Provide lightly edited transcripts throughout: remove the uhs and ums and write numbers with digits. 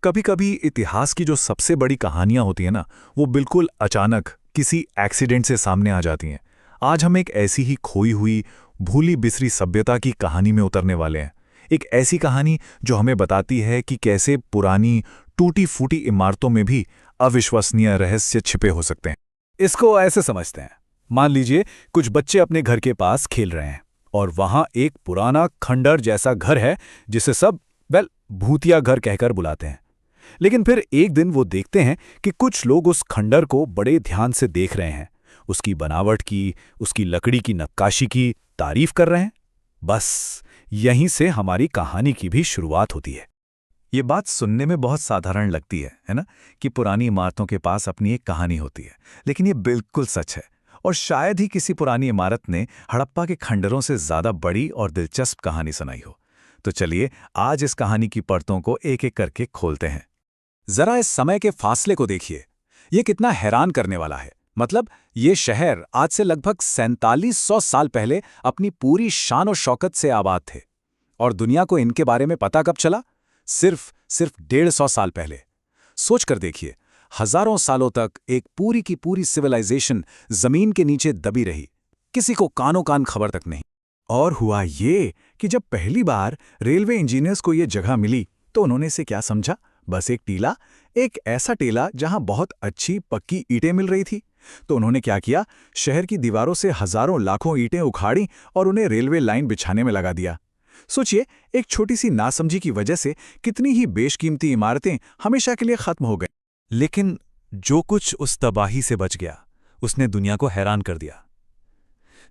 कभी कभी इतिहास की जो सबसे बड़ी कहानियां होती है ना, वो बिल्कुल अचानक किसी एक्सीडेंट से सामने आ जाती हैं। आज हम एक ऐसी ही खोई हुई, भूली बिसरी सभ्यता की कहानी में उतरने वाले हैं। एक ऐसी कहानी जो हमें बताती है कि कैसे पुरानी, टूटी फूटी इमारतों में भी अविश्वसनीय रहस्य छिपे हो सकते हैं। इसको ऐसे समझते हैं। मान लीजिए कुछ बच्चे अपने घर के पास खेल रहे हैं और वहां एक पुराना खंडर जैसा घर है जिसे सब भूतिया घर कहकर बुलाते हैं। लेकिन फिर एक दिन वो देखते हैं कि कुछ लोग उस खंडर को बड़े ध्यान से देख रहे हैं, उसकी बनावट की, उसकी लकड़ी की नक्काशी की तारीफ कर रहे हैं। बस यहीं से हमारी कहानी की भी शुरुआत होती है। ये बात सुनने में बहुत साधारण लगती है ना? कि पुरानी इमारतों के पास अपनी एक कहानी होती है। लेकिन ये बिल्कुल सच है। और शायद ही किसी पुरानी इमारत ने हड़प्पा के खंडरों से ज्यादा बड़ी और दिलचस्प कहानी सुनाई हो। तो चलिए आज इस कहानी की परतों को एक एक करके खोलते हैं। जरा इस समय के फासले को देखिए। ये कितना हैरान करने वाला है। मतलब ये शहर आज से लगभग 4700 साल पहले अपनी पूरी शान और शौकत से आबाद थे। और दुनिया को इनके बारे में पता कब चला? सिर्फ 150 साल पहले। सोच कर देखिए, हजारों सालों तक एक पूरी की पूरी सिविलाइजेशन जमीन के नीचे दबी रही, किसी को कानो कान खबर तक नहीं। और हुआ ये कि जब पहली बार रेलवे इंजीनियर्स को ये जगह मिली तो उन्होंने इसे क्या समझा? बस एक टीला, एक ऐसा टीला जहां बहुत अच्छी पक्की ईंटें मिल रही थी। तो उन्होंने क्या किया? शहर की दीवारों से हजारों लाखों ईंटें उखाड़ी और उन्हें रेलवे लाइन बिछाने में लगा दिया। सोचिए, एक छोटी सी नासमझी की वजह से कितनी ही बेशकीमती इमारतें हमेशा के लिए खत्म हो गईं। लेकिन जो कुछ उस तबाही से बच गया, उसने दुनिया को हैरान कर दिया।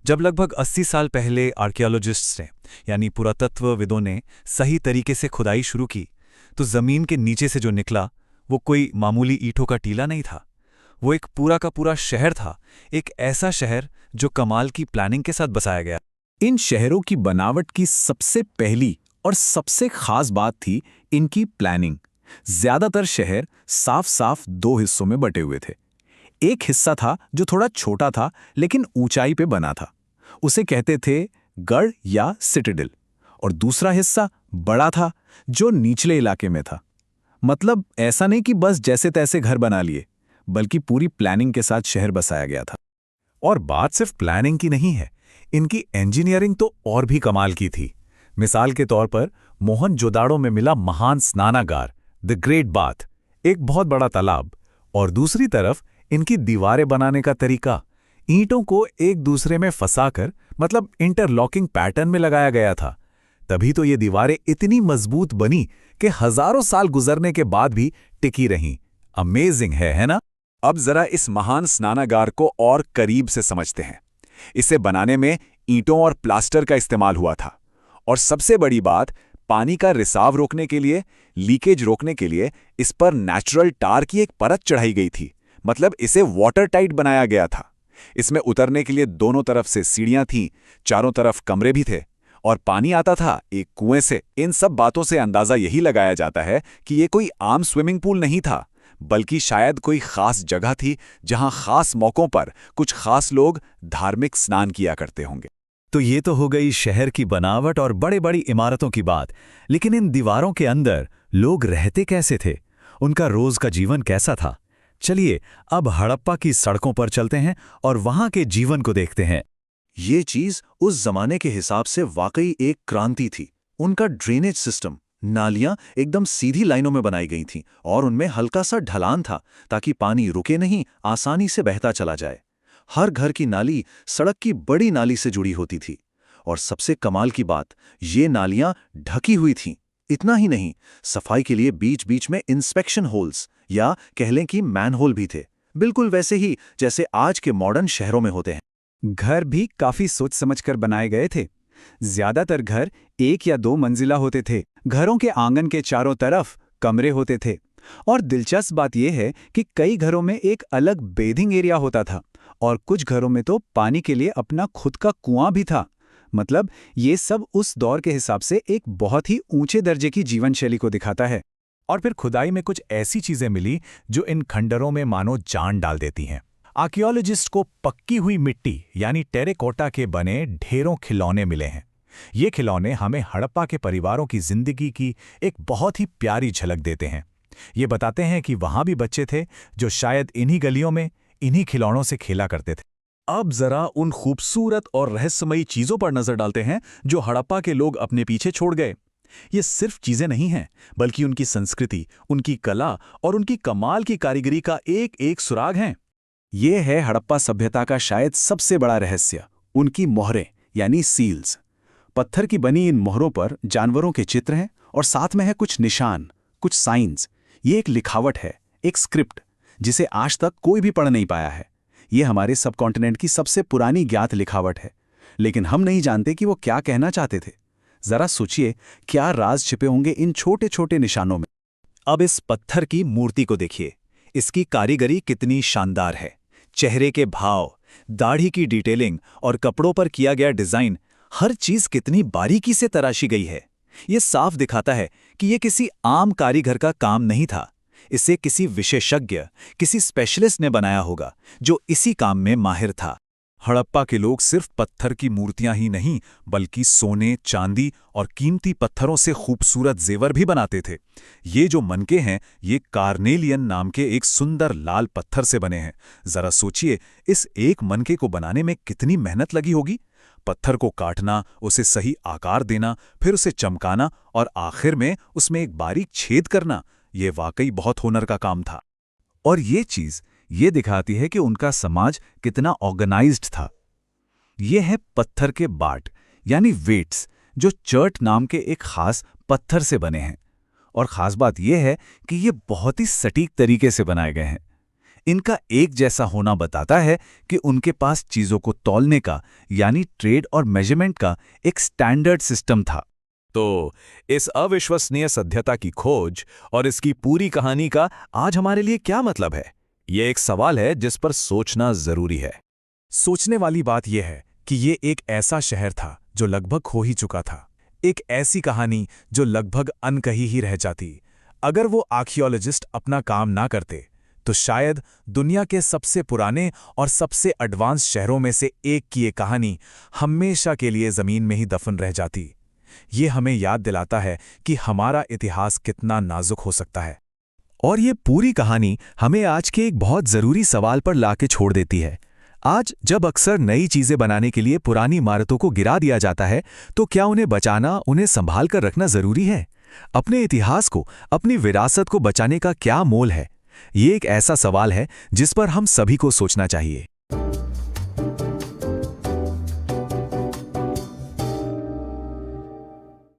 जब लगभग 80 साल पहले आर्कियोलॉजिस्ट्स ने, यानी पुरातत्वविदों ने सही तरीके से खुदाई शुरू की, तो जमीन के नीचे से जो निकला वो कोई मामूली ईंटों का टीला नहीं था। वो एक पूरा का पूरा शहर था। एक ऐसा शहर जो कमाल की प्लानिंग के साथ बसाया गया। इन शहरों की बनावट की सबसे पहली और सबसे खास बात थी इनकी प्लानिंग। ज्यादातर शहर साफ साफ दो हिस्सों में बटे हुए थे। एक हिस्सा था जो थोड़ा छोटा था लेकिन ऊंचाई पे बना था, उसे कहते थे गढ़ या सिटाडेल। और दूसरा हिस्सा बड़ा था जो निचले इलाके में था। मतलब ऐसा नहीं कि बस जैसे तैसे घर बना लिए, बल्कि पूरी प्लानिंग के साथ शहर बसाया गया था। और बात सिर्फ प्लानिंग की नहीं है, इनकी इंजीनियरिंग तो और भी कमाल की थी। मिसाल के तौर पर मोहनजोदाड़ो में मिला महान स्नानागार, द ग्रेट बाथ, एक बहुत बड़ा तालाब। और दूसरी तरफ इनकी दीवारें बनाने का तरीका, ईंटों को एक दूसरे में फंसाकर, मतलब इंटरलॉकिंग पैटर्न में लगाया गया था। तभी तो ये दीवारें इतनी मजबूत बनी कि हजारों साल गुजरने के बाद भी टिकी रहीं। अमेजिंग है ना? अब जरा इस महान स्नानागार को और करीब से समझते हैं। इसे बनाने में ईंटों और प्लास्टर का इस्तेमाल हुआ था। और सबसे बड़ी बात, पानी का रिसाव रोकने के लिए, लीकेज रोकने के लिए इस पर नेचुरल टार की एक परत चढ़ाई गई थी। मतलब इसे वाटर टाइट बनाया गया था। इसमें उतरने के लिए दोनों तरफ से सीढ़ियां थीं, चारों तरफ कमरे भी थे और पानी आता था एक कुएं से। इन सब बातों से अंदाजा यही लगाया जाता है कि ये कोई आम स्विमिंग पूल नहीं था, बल्कि शायद कोई खास जगह थी जहां खास मौकों पर कुछ खास लोग धार्मिक स्नान किया करते होंगे। तो ये तो हो गई शहर की बनावट और बड़ी बड़ी इमारतों की बात। लेकिन इन दीवारों के अंदर लोग रहते कैसे थे? उनका रोज का जीवन कैसा था? चलिए अब हड़प्पा की सड़कों पर चलते हैं और वहां के जीवन को देखते हैं। ये चीज उस जमाने के हिसाब से वाकई एक क्रांति थी। उनका ड्रेनेज सिस्टम, नालियां एकदम सीधी लाइनों में बनाई गई थीं और उनमें हल्का सा ढलान था ताकि पानी रुके नहीं, आसानी से बहता चला जाए। हर घर की नाली सड़क की बड़ी नाली से जुड़ी होती थी। और सबसे कमाल की बात, ये नालियां ढकी हुई थीं। इतना ही नहीं, सफाई के लिए बीच बीच में इंस्पेक्शन होल्स या कह लें कि मैनहोल भी थे, बिल्कुल वैसे ही जैसे आज के मॉडर्न शहरों में होते हैं। घर भी काफी सोच समझकर बनाए गए थे। ज्यादातर घर एक या दो मंजिला होते थे। घरों के आंगन के चारों तरफ कमरे होते थे। और दिलचस्प बात यह है कि कई घरों में एक अलग बेथिंग एरिया होता था और कुछ घरों में तो पानी के लिए अपना खुद का कुआं भी था। मतलब ये सब उस दौर के हिसाब से एक बहुत ही ऊंचे दर्जे की जीवन शैली को दिखाता है। और फिर खुदाई में कुछ ऐसी चीजें मिली जो इन खंडरों में मानो जान डाल देती हैं। आर्कियोलॉजिस्ट को पक्की हुई मिट्टी यानी टेरेकोटा के बने ढेरों खिलौने मिले हैं। ये खिलौने हमें हड़प्पा के परिवारों की जिंदगी की एक बहुत ही प्यारी झलक देते हैं। ये बताते हैं कि वहां भी बच्चे थे जो शायद इन्हीं गलियों में इन्हीं खिलौनों से खेला करते थे। अब जरा उन खूबसूरत और रहस्यमयी चीजों पर नजर डालते हैं जो हड़प्पा के लोग अपने पीछे छोड़ गए। ये सिर्फ चीजें नहीं हैं, बल्कि उनकी संस्कृति, उनकी कला और उनकी कमाल की कारीगरी का एक एक सुराग हैं। ये है हड़प्पा सभ्यता का शायद सबसे बड़ा रहस्य, उनकी मोहरें यानी सील्स। पत्थर की बनी इन मोहरों पर जानवरों के चित्र हैं और साथ में है कुछ निशान, कुछ साइंस। ये एक लिखावट है, एक स्क्रिप्ट, जिसे आज तक कोई भी पढ़ नहीं पाया है। ये हमारे सबकॉन्टिनेंट की सबसे पुरानी ज्ञात लिखावट है, लेकिन हम नहीं जानते कि वो क्या कहना चाहते थे। जरा सोचिए, क्या राज छिपे होंगे इन छोटे छोटे निशानों में। अब इस पत्थर की मूर्ति को देखिए, इसकी कारीगरी कितनी शानदार है। चेहरे के भाव, दाढ़ी की डिटेलिंग और कपड़ों पर किया गया डिजाइन, हर चीज कितनी बारीकी से तराशी गई है। ये साफ दिखाता है कि ये किसी आम कारीगर का काम नहीं था। इसे किसी विशेषज्ञ, किसी स्पेशलिस्ट ने बनाया होगा जो इसी काम में माहिर था। हड़प्पा के लोग सिर्फ पत्थर की मूर्तियां ही नहीं, बल्कि सोने, चांदी और कीमती पत्थरों से खूबसूरत जेवर भी बनाते थे। ये जो मनके हैं, ये कार्नेलियन नाम के एक सुंदर लाल पत्थर से बने हैं। जरा सोचिए, इस एक मनके को बनाने में कितनी मेहनत लगी होगी। पत्थर को काटना, उसे सही आकार देना, फिर उसे चमकाना और आखिर में उसमें एक बारीक छेद करना, ये वाकई बहुत हुनर का काम था। और ये चीज ये दिखाती है कि उनका समाज कितना ऑर्गेनाइज्ड था। ये है पत्थर के बाट यानी वेट्स, जो चर्ट नाम के एक खास पत्थर से बने हैं। और खास बात यह है कि ये बहुत ही सटीक तरीके से बनाए गए हैं। इनका एक जैसा होना बताता है कि उनके पास चीजों को तौलने का यानी ट्रेड और मेजरमेंट का एक स्टैंडर्ड सिस्टम था। तो इस अविश्वसनीय सभ्यता की खोज और इसकी पूरी कहानी का आज हमारे लिए क्या मतलब है? ये एक सवाल है जिस पर सोचना जरूरी है। सोचने वाली बात यह है कि ये एक ऐसा शहर था जो लगभग खो ही चुका था। एक ऐसी कहानी जो लगभग अनकही ही रह जाती। अगर वो आर्कियोलॉजिस्ट अपना काम ना करते तो शायद दुनिया के सबसे पुराने और सबसे एडवांस शहरों में से एक की ये कहानी हमेशा के लिए जमीन में ही दफन रह जाती। ये हमें याद दिलाता है कि हमारा इतिहास कितना नाजुक हो सकता है। और ये पूरी कहानी हमें आज के एक बहुत जरूरी सवाल पर लाके छोड़ देती है। आज जब अक्सर नई चीजें बनाने के लिए पुरानी इमारतों को गिरा दिया जाता है, तो क्या उन्हें बचाना, उन्हें संभाल कर रखना जरूरी है? अपने इतिहास को, अपनी विरासत को बचाने का क्या मोल है? ये एक ऐसा सवाल है जिस पर हम सभी को सोचना चाहिए।